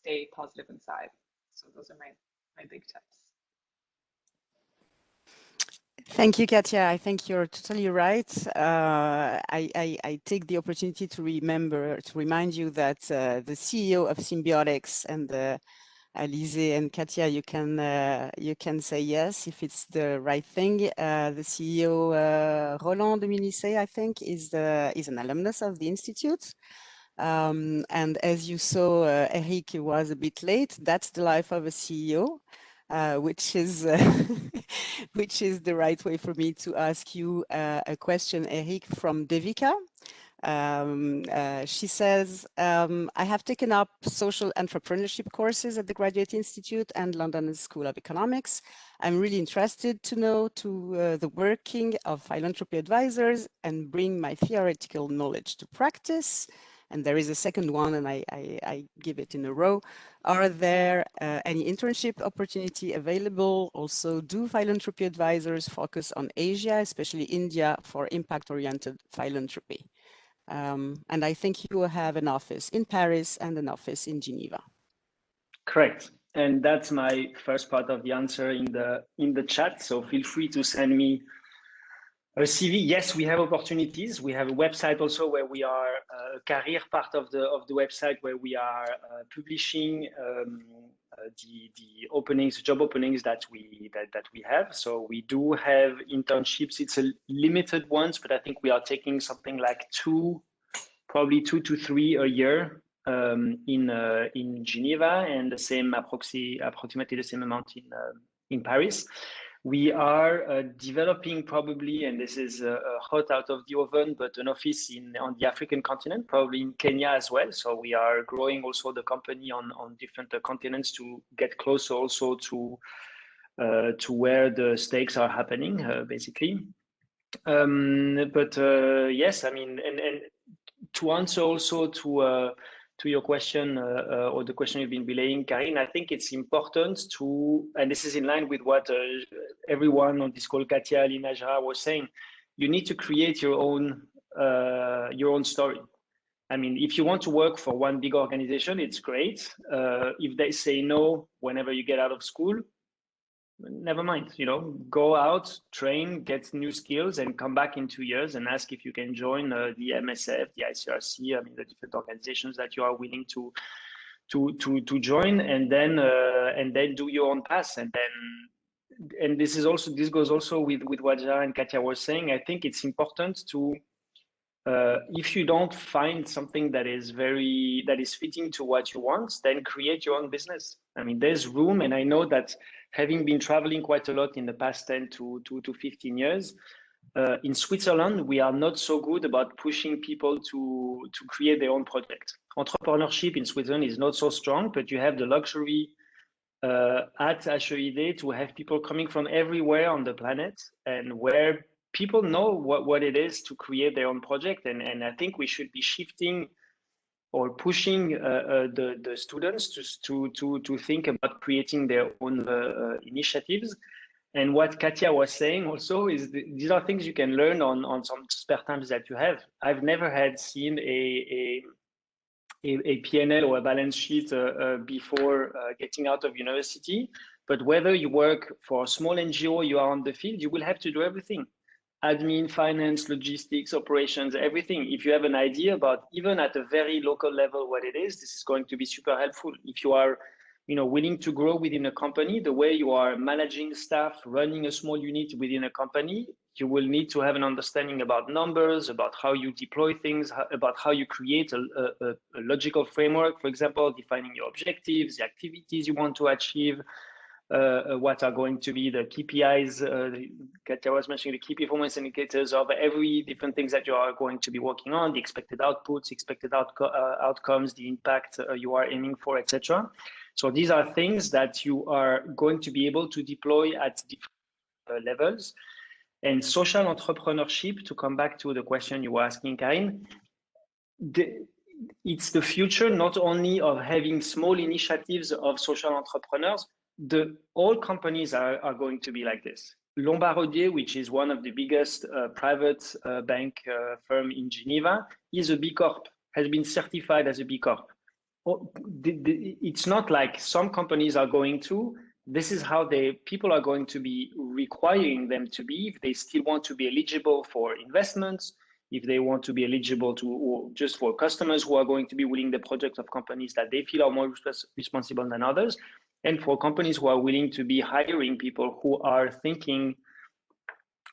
stay positive inside. So those are my big tips. Thank you, Katia. I think you're totally right. I take the opportunity to remind you that the CEO of Symbiotics and Alizé and Katia, you can say yes if it's the right thing. The CEO, Roland de Munissé, I think, is an alumnus of the Institute. And as you saw, Eric was a bit late. That's the life of a CEO. Which is which is the right way for me to ask you a question, Eric, from Devika. She says, I have taken up social entrepreneurship courses at the Graduate Institute and London School of Economics. I'm really interested to know the working of philanthropy advisors and bring my theoretical knowledge to practice. And there is a second one, and I give it in a row. Are there any internship opportunity available? Also, do philanthropy advisors focus on Asia, especially India, for impact-oriented philanthropy? And I think you have an office in Paris and an office in Geneva. Correct. And that's my first part of the answer in the chat. So feel free to send me a CV. Yes, we have opportunities. We have a website also where we are a career part of the website where we are publishing the openings, job openings that we have. So we do have internships. It's a limited ones, but I think we are taking something like probably 2 to 3 a year in Geneva, and the same approximately the same amount in Paris. We are developing probably, and this is hot out of the oven, but an office on the African continent, probably in Kenya as well. So we are growing also the company on different continents to get closer also to where the stakes are happening, basically. But yes, I mean, and to answer also to your question or the question you've been relaying, Karine, I think it's important and this is in line with what everyone on this call, Katia, Alina, Gerard, was saying. You need to create your own story. I mean, if you want to work for one big organization, it's great. If they say no whenever you get out of school, never mind, go out, train, get new skills, and come back in 2 years and ask if you can join the MSF, the ICRC, I mean, the different organizations that you are willing to join, and then do your own path. And this goes also with what Gerard and Katia were saying. I think it's important to, if you don't find something that is fitting to what you want, then create your own business. I mean, there's room, and I know that having been traveling quite a lot in the past 10 to 15 years, in Switzerland, we are not so good about pushing people to create their own project. Entrepreneurship in Switzerland is not so strong, but you have the luxury at HEID to have people coming from everywhere on the planet, and where people know what it is to create their own project. And I think we should be shifting or pushing the students to think about creating their own initiatives. And what Katia was saying also is these are things you can learn on some spare times that you have. I've never seen a P&L or a balance sheet before getting out of university. But whether you work for a small NGO, you are on the field, you will have to do everything. Admin, finance, logistics, operations, everything. If you have an idea about, even at a very local level, what it is, this is going to be super helpful. If you are willing to grow within a company, the way you are managing staff, running a small unit within a company, you will need to have an understanding about numbers, about how you deploy things, about how you create a logical framework, for example, defining your objectives, the activities you want to achieve, what are going to be the KPIs. Katja was mentioning the key performance indicators of every different things that you are going to be working on, the expected outputs, expected outcomes, the impact you are aiming for, etc. So these are things that you are going to be able to deploy at different levels. And social entrepreneurship, to come back to the question you were asking, Karine, it's the future not only of having small initiatives of social entrepreneurs. All companies are going to be like this. Lombard-Odier, which is one of the biggest private bank firm in Geneva, is a B Corp, has been certified as a B Corp. It's not like some companies are going to. This is how people are going to be requiring them to be if they still want to be eligible for investments, if they want to be eligible to, or just for customers who are going to be winning the projects of companies that they feel are more responsible than others, and for companies who are willing to be hiring people who are thinking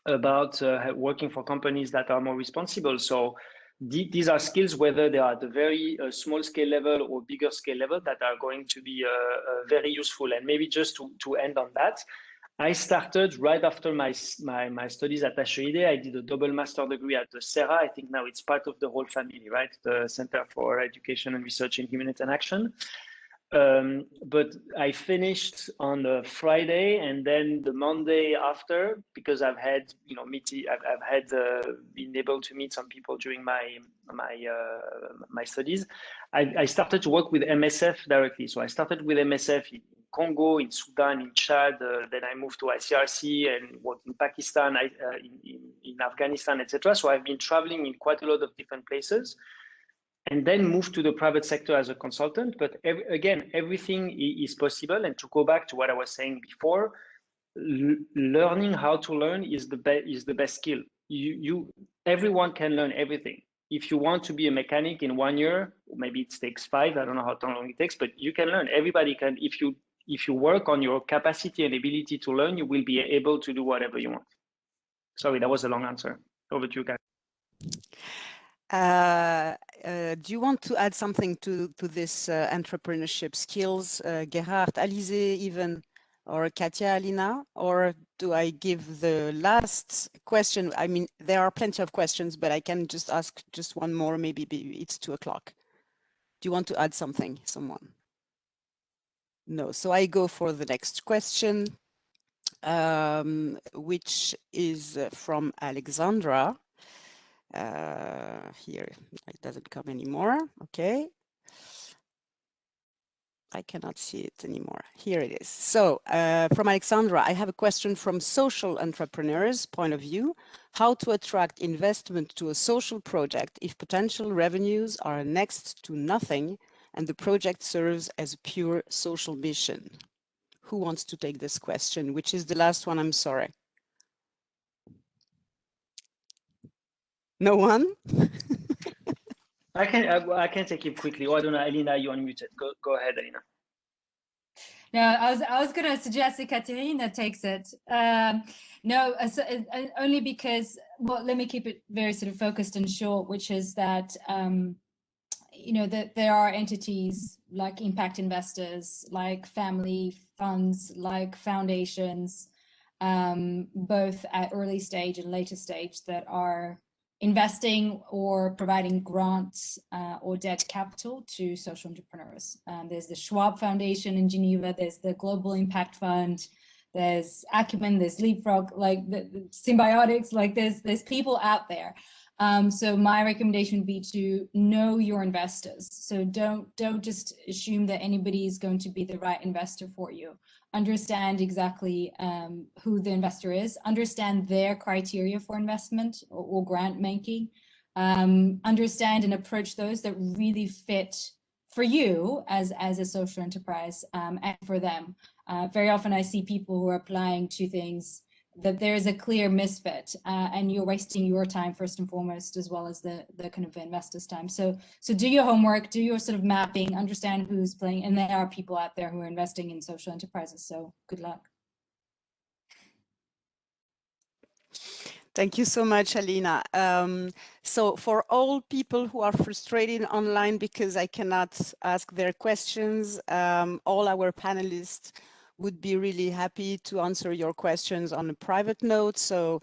about working for companies that are more responsible. So these are skills, whether they are at the very small scale level or bigger scale level, that are going to be very useful. And maybe just to end on that, I started right after my studies at HEID. I did a double master degree at the CERA. I think now it's part of the whole family, right? The Center for Education and Research in Humanity and Action. But I finished on the Friday, and then the Monday after, because I've had, been able to meet some people during my studies. I started to work with MSF directly. So I started with MSF in Congo, in Sudan, in Chad. Then I moved to ICRC and worked in Pakistan, in Afghanistan, etc. So I've been traveling in quite a lot of different places, and then moved to the private sector as a consultant. But again, everything is possible. And to go back to what I was saying before, learning how to learn is the best skill. Everyone can learn everything. If you want to be a mechanic in 1 year, maybe it takes 5. I don't know how long it takes, but you can learn. Everybody can. If you work on your capacity and ability to learn, you will be able to do whatever you want. Sorry, that was a long answer. Over to you, guys. Do you want to add something to this entrepreneurship skills, Gerhard, Alizé, even, or Katja, Alina? Or do I give the last question? I mean, there are plenty of questions, but I can just ask just one more. Maybe it's 2 o'clock. Do you want to add something, someone? No. So I go for the next question, which is from Alexandra. Here it doesn't come anymore. Okay, I cannot see it anymore. Here it is. So from Alexandra, I have a question from social entrepreneurs' point of view: how to attract investment to a social project if potential revenues are next to nothing and the project serves as a pure social mission? Who wants to take this question? Which is the last one? I'm sorry. No one? I can take it quickly. Oh, I don't know, Alina, you're unmuted. Go ahead, Alina. No, I was going to suggest that Katerina takes it. No, only because, well, let me keep it very sort of focused and short, which is that, that there are entities like impact investors, like family funds, like foundations, both at early stage and later stage, that are investing or providing grants or debt capital to social entrepreneurs. There's the Schwab Foundation in Geneva, there's the Global Impact Fund, there's Acumen, there's Leapfrog, like the Symbiotics, like there's people out there. So my recommendation would be to know your investors. So don't just assume that anybody is going to be the right investor for you. Understand exactly who the investor is, understand their criteria for investment or grant making, understand and approach those that really fit for you as a social enterprise and for them. Very often I see people who are applying to things that there is a clear misfit and you're wasting your time first and foremost, as well as the kind of investors' time. So do your homework, do your sort of mapping, understand who's playing, and there are people out there who are investing in social enterprises. So good luck. Thank you so much, Alina. So for all people who are frustrated online because I cannot ask their questions, all our panelists would be really happy to answer your questions on a private note. So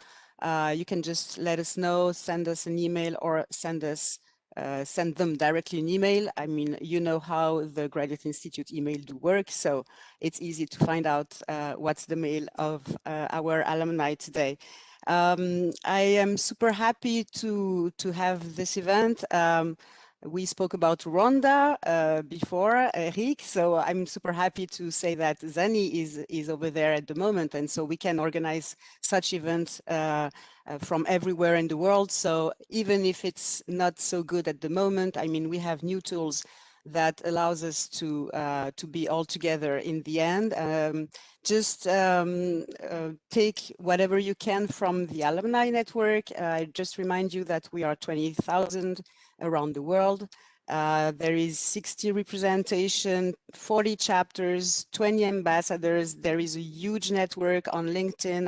you can just let us know, send us an email, or send them directly an email. I mean, you know how the Graduate Institute email do work, so it's easy to find out what's the mail of our alumni today. I am super happy to have this event. We spoke about Rwanda before, Eric, so I'm super happy to say that Zani is over there at the moment, and so we can organize such events from everywhere in the world. So even if it's not so good at the moment, I mean, we have new tools that allows us to be all together in the end. Just take whatever you can from the alumni network. I just remind you that we are 20,000 around the world. There is 60 representation, 40 chapters, 20 ambassadors. There is a huge network on LinkedIn.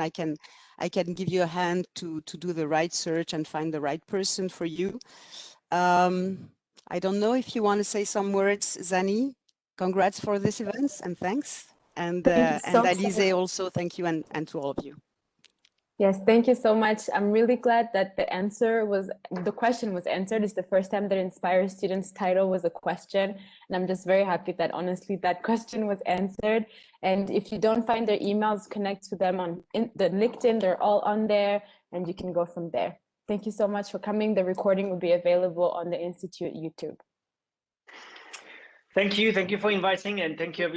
I can give you a hand to do the right search and find the right person for you. I don't know if you want to say some words, Zani. Congrats for this event and thanks. And Alize also, thank you, and to all of you. Yes, thank you so much. I'm really glad that the question was answered. It's the first time that Inspire Students title was a question. And I'm just very happy that honestly that question was answered. And if you don't find their emails, connect to them on the LinkedIn. They're all on there and you can go from there. Thank you so much for coming. The recording will be available on the Institute YouTube. Thank you for inviting, and thank you everyone.